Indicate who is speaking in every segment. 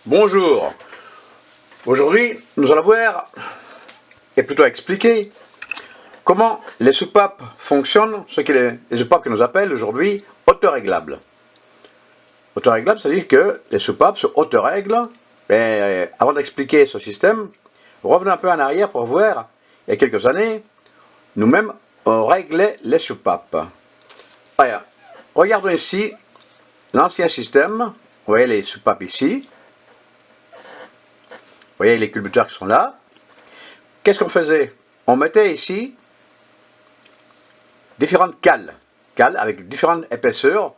Speaker 1: Bonjour. Aujourd'hui, nous allons voir, et plutôt expliquer, comment les soupapes fonctionnent, ce que les soupapes que nous appellent aujourd'hui autoréglables. Autoréglables, c'est-à-dire que les soupapes se autorèglent. Et avant d'expliquer ce système, revenons un peu en arrière pour voir, il y a quelques années, nous-mêmes, on réglait les soupapes. Alors, regardons ici l'ancien système. Vous voyez les soupapes ici. Vous voyez les culbuteurs qui sont là. Qu'est-ce qu'on faisait? On mettait ici différentes cales avec différentes épaisseurs,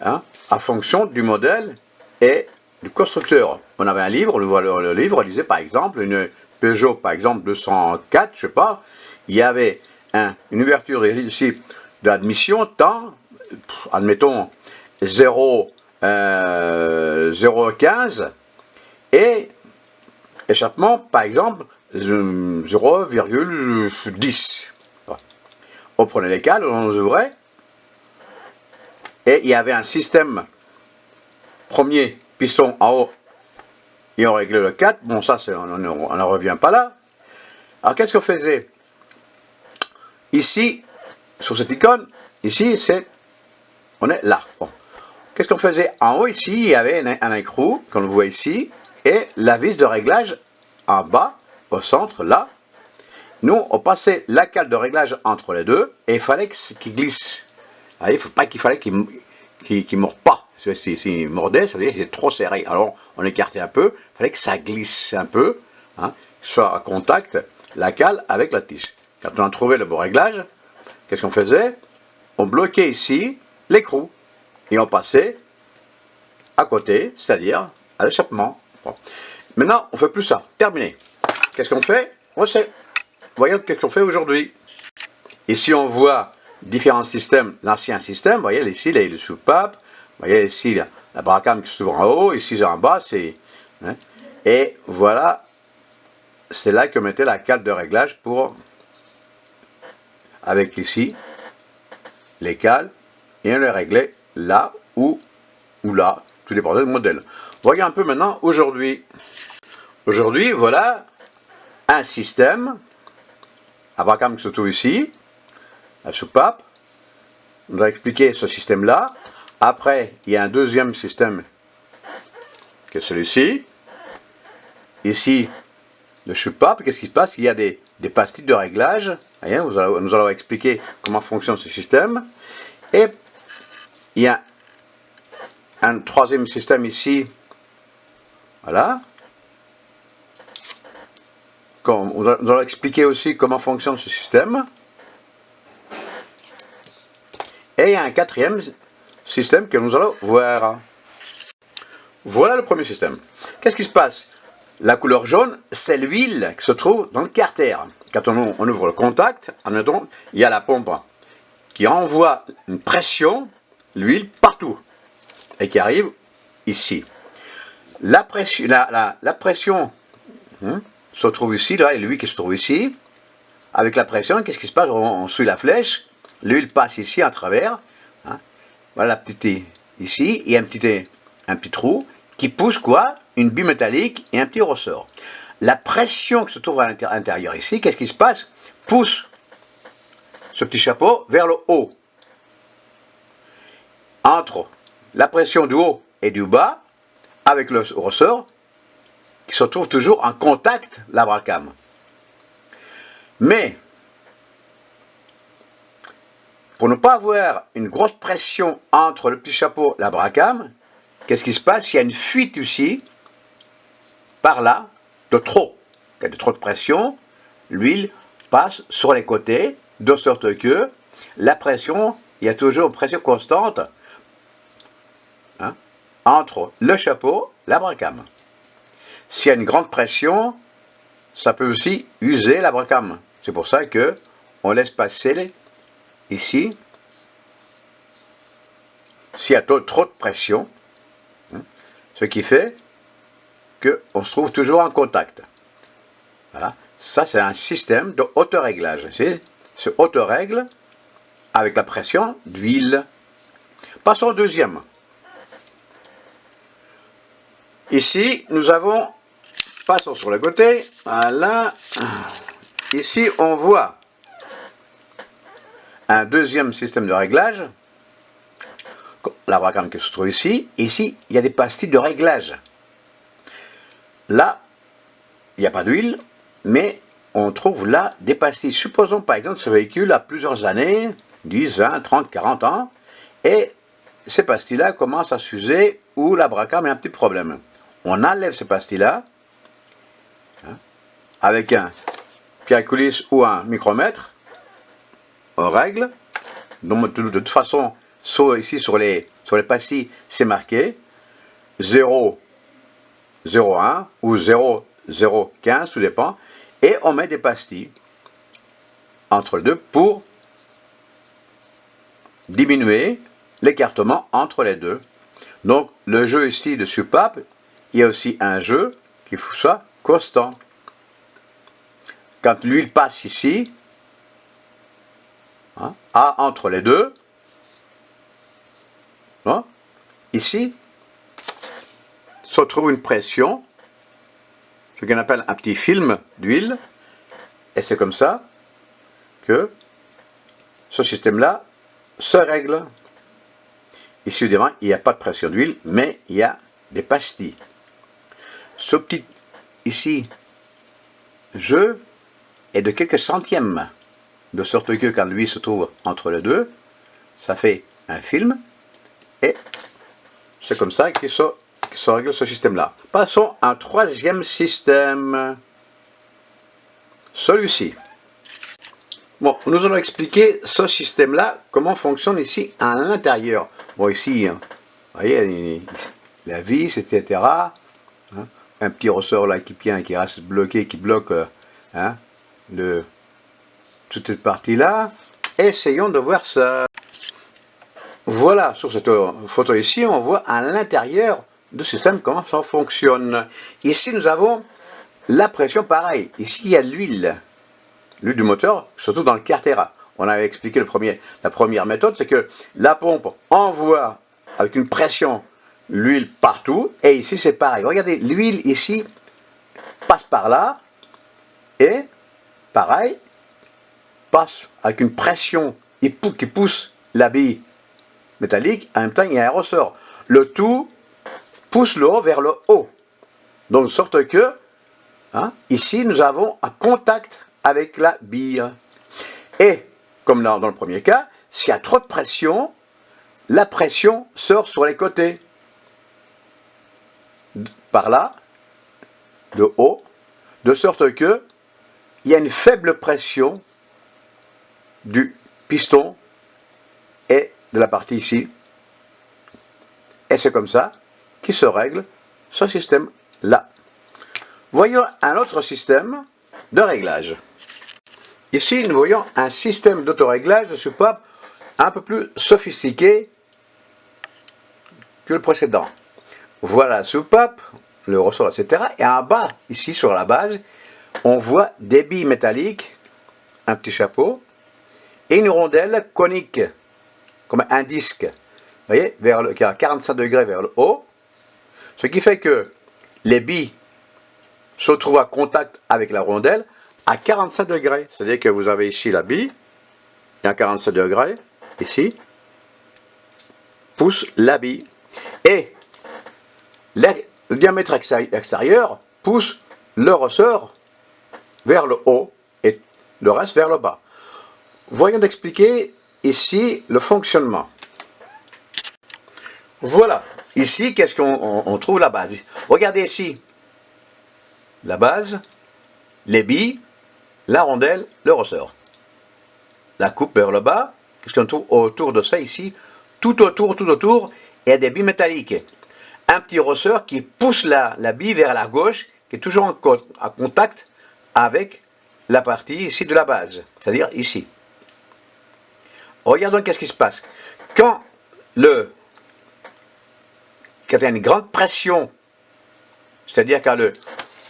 Speaker 1: en fonction du modèle et du constructeur. On avait un livre, le livre disait par exemple, une Peugeot par exemple 204, je sais pas, il y avait une ouverture ici de l'admission, tant, admettons 0,15 et échappement par exemple 0,10. On prenait les cales, on les ouvrait, et il y avait un système premier piston en haut, et on réglait le 4, bon ça on n'en revient pas là. Alors qu'est-ce qu'on faisait? Ici, sur cette icône, ici on est là. Bon. Qu'est-ce qu'on faisait? En haut ici, il y avait un écrou, comme vous voyez ici, et la vis de réglage en bas, au centre, là. Nous, on passait la cale de réglage entre les deux, et il fallait qu'il glisse. Il faut pas qu'il mord pas. S'il mordait, ça veut dire qu'il est trop serré. Alors, on écartait un peu, il fallait que ça glisse un peu, soit à contact, la cale avec la tige. Quand on a trouvé le bon réglage, qu'est-ce qu'on faisait? On bloquait ici l'écrou, et on passait à côté, c'est-à-dire à l'échappement. Bon. Maintenant, on ne fait plus ça. Terminé. Qu'est-ce qu'on fait? On sait. Voyons ce qu'on fait aujourd'hui. Ici, on voit différents systèmes, l'ancien système. Vous voyez ici les soupapes. Vous voyez ici la bracam qui se trouve en haut. Ici en bas, et voilà, c'est là que mettait la cale de réglage pour, avec ici, les cales. Et on les réglait là ou là, tout dépendait du modèle. Voyons un peu maintenant aujourd'hui. Aujourd'hui, voilà un système. La bracam qui se trouve ici, la soupape. On va expliquer ce système-là. Après, il y a un deuxième système, qui est celui-ci. Ici, le soupape. Qu'est-ce qui se passe? Il y a des pastilles de réglage. Nous allons expliquer comment fonctionne ce système. Et il y a un troisième système ici. Voilà. Nous allons expliquer aussi comment fonctionne ce système. Et il y a un quatrième système que nous allons voir. Voilà le premier système. Qu'est-ce qui se passe? La couleur jaune, c'est l'huile qui se trouve dans le carter. Quand on ouvre le contact, admettons, il y a la pompe qui envoie une pression, l'huile, partout. Et qui arrive ici. La pression se trouve ici, là, et l'huile qui se trouve ici. Avec la pression, qu'est-ce qui se passe? On suit la flèche, l'huile passe ici à travers. Voilà la petite ici, et un petit trou qui pousse quoi? Une bille métallique et un petit ressort. La pression qui se trouve à l'intérieur ici, qu'est-ce qui se passe? Pousse ce petit chapeau vers le haut. Entre la pression du haut et du bas, avec le ressort, qui se trouve toujours en contact, la bracam. Mais, pour ne pas avoir une grosse pression entre le petit chapeau et la bracam, qu'est-ce qui se passe? Il y a une fuite ici, par là, de trop. Il y a de trop de pression, l'huile passe sur les côtés, de sorte que la pression, il y a toujours une pression constante entre le chapeau et la bracam. S'il y a une grande pression, ça peut aussi user la bracam. C'est pour ça que on laisse passer ici. S'il y a trop de pression, ce qui fait qu'on se trouve toujours en contact. Voilà. Ça, c'est un système de autoréglage. C'est autorègle avec la pression d'huile. Passons au deuxième. Ici, nous avons, passons sur le côté, voilà, ici on voit un deuxième système de réglage, la Bracam qui se trouve ici. Ici, il y a des pastilles de réglage. Là, il n'y a pas d'huile, mais on trouve là des pastilles. Supposons par exemple ce véhicule a plusieurs années, 10, 20, 30, 40 ans, et ces pastilles-là commencent à s'user ou la Bracam a un petit problème. On enlève ces pastilles-là avec un pierre à coulisse ou un micromètre, on règle. Donc, de toute façon, ici sur les pastilles, c'est marqué 0, 0,1 ou 0, 0,15, tout dépend. Et on met des pastilles entre les deux pour diminuer l'écartement entre les deux. Donc le jeu ici de soupape, il y a aussi un jeu qu'il faut soit constant. Quand l'huile passe ici, entre les deux, ici, se trouve une pression, ce qu'on appelle un petit film d'huile, et c'est comme ça que ce système-là se règle. Ici, évidemment, il n'y a pas de pression d'huile, mais il y a des pastilles. Ce petit, ici, jeu est de quelques centièmes, de sorte que quand l'huile se trouve entre les deux, ça fait un film, et c'est comme ça qu'il se règle ce système-là. Passons à un troisième système, celui-ci. Bon, nous allons expliquer ce système-là, comment fonctionne ici à l'intérieur. Bon, ici, vous voyez, la vis, etc. Un petit ressort là qui tient, qui reste bloqué, qui bloque toute cette partie-là. Essayons de voir ça. Voilà, sur cette photo ici, on voit à l'intérieur du système comment ça fonctionne. Ici, nous avons la pression, pareil. Ici, il y a l'huile du moteur, surtout dans le Cartera. On avait expliqué la première méthode, c'est que la pompe envoie avec une pression l'huile partout, et ici c'est pareil. Regardez, l'huile ici passe par là, et pareil, passe avec une pression qui pousse la bille métallique, en même temps il y a un ressort. Le tout pousse le haut vers le haut. Donc de sorte que, ici nous avons un contact avec la bille. Et, comme dans le premier cas, s'il y a trop de pression, la pression sort sur les côtés. Par là, de haut, de sorte que il y a une faible pression du piston et de la partie ici. Et c'est comme ça qu'il se règle ce système-là. Voyons un autre système de réglage. Ici, nous voyons un système d'autoréglage de soupape un peu plus sophistiqué que le précédent. Voilà la soupape, le ressort, etc. Et en bas, ici sur la base, on voit des billes métalliques, un petit chapeau, et une rondelle conique, comme un disque, vous voyez, qui est à 45 degrés vers le haut. Ce qui fait que les billes se trouvent à contact avec la rondelle à 45 degrés. C'est-à-dire que vous avez ici la bille, et à 45 degrés, ici, pousse la bille. Et le diamètre extérieur pousse le ressort vers le haut et le reste vers le bas. Voyons d'expliquer ici le fonctionnement. Voilà, ici, qu'est-ce qu'on trouve la base? Regardez ici, la base, les billes, la rondelle, le ressort. La coupe vers le bas, qu'est-ce qu'on trouve autour de ça ici? Tout autour, il y a des billes métalliques. Un petit ressort qui pousse la bille vers la gauche, qui est toujours en contact avec la partie ici de la base, c'est-à-dire ici. Regardons qu'est-ce qui se passe. Quand il y a une grande pression, c'est-à-dire quand le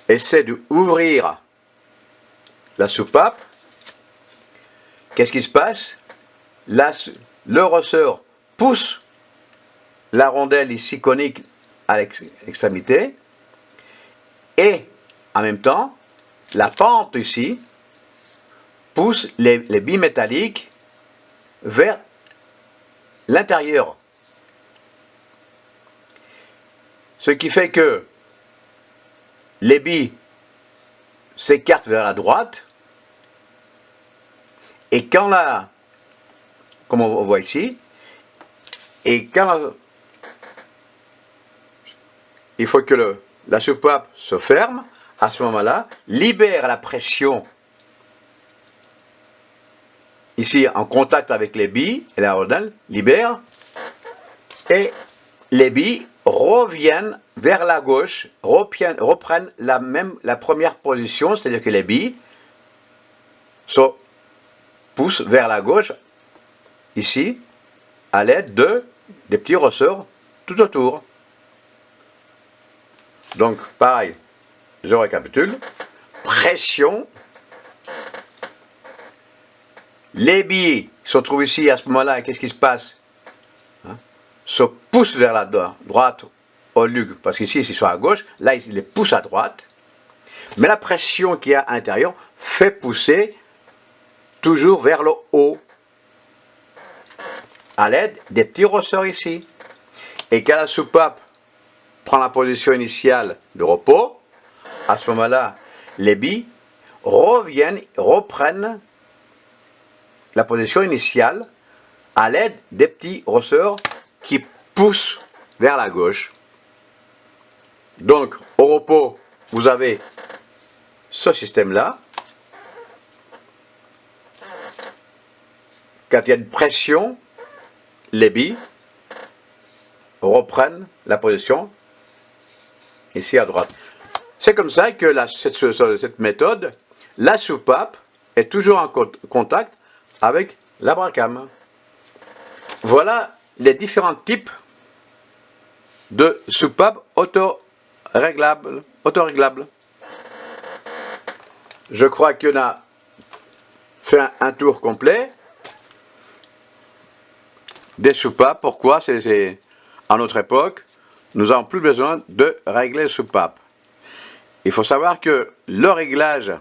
Speaker 1: essaie d'ouvrir la soupape, qu'est-ce qui se passe? Le ressort pousse la rondelle ici conique à l'extrémité, Et en même temps, la pente ici pousse les billes métalliques vers l'intérieur. Ce qui fait que les billes s'écartent vers la droite. Et quand là, comme on voit ici, et quand il faut que la soupape se ferme, à ce moment-là, libère la pression ici en contact avec les billes, et la rondelle libère, et les billes reviennent vers la gauche, reprennent la première position, c'est-à-dire que les billes poussent vers la gauche, ici, à l'aide des petits ressorts tout autour. Donc, pareil, je récapitule. Pression. Les billes qui se trouvent ici à ce moment-là, qu'est-ce qui se passe? Se poussent vers la droite au lieu, parce qu'ici, ils sont à gauche, là, ils les poussent à droite. Mais la pression qu'il y a à l'intérieur fait pousser toujours vers le haut, à l'aide des petits ressorts ici. Et quand la soupape prend la position initiale de repos, à ce moment-là, les billes reprennent la position initiale à l'aide des petits ressorts qui poussent vers la gauche. Donc, au repos, vous avez ce système-là. Quand il y a une pression, les billes reprennent la position ici à droite. C'est comme ça que cette méthode, la soupape est toujours en contact avec la bracame. Voilà les différents types de soupapes autoréglables. Je crois qu'on a fait un tour complet des soupapes. Pourquoi? C'est à notre époque, nous n'avons plus besoin de régler les soupapes. Il faut savoir que le réglage,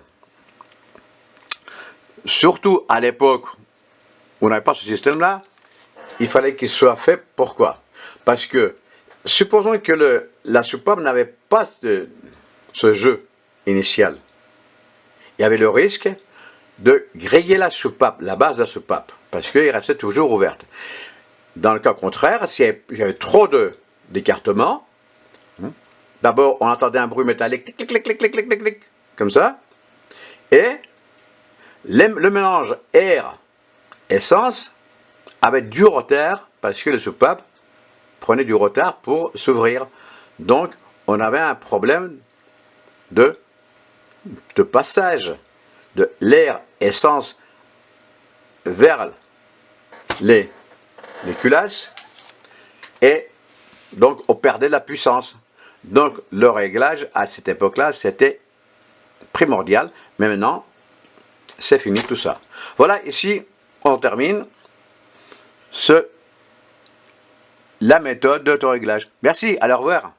Speaker 1: surtout à l'époque où on n'avait pas ce système-là, il fallait qu'il soit fait. Pourquoi? Parce que, supposons que la soupape n'avait pas ce jeu initial. Il y avait le risque de griller la soupape, la base de la soupape, parce qu'elle restait toujours ouverte. Dans le cas contraire, s'il y avait trop d'écartement, d'abord on entendait un bruit métallique, clic, clic, clic, clic, clic, clic, clic, comme ça, et le mélange air-essence avait du retard, parce que le soupape prenait du retard pour s'ouvrir. Donc on avait un problème de passage de l'air essence vers les culasses, et donc on perdait la puissance. Donc le réglage à cette époque-là, c'était primordial, mais maintenant c'est fini tout ça. Voilà, ici on termine la méthode d'autoréglage. Merci, à au revoir.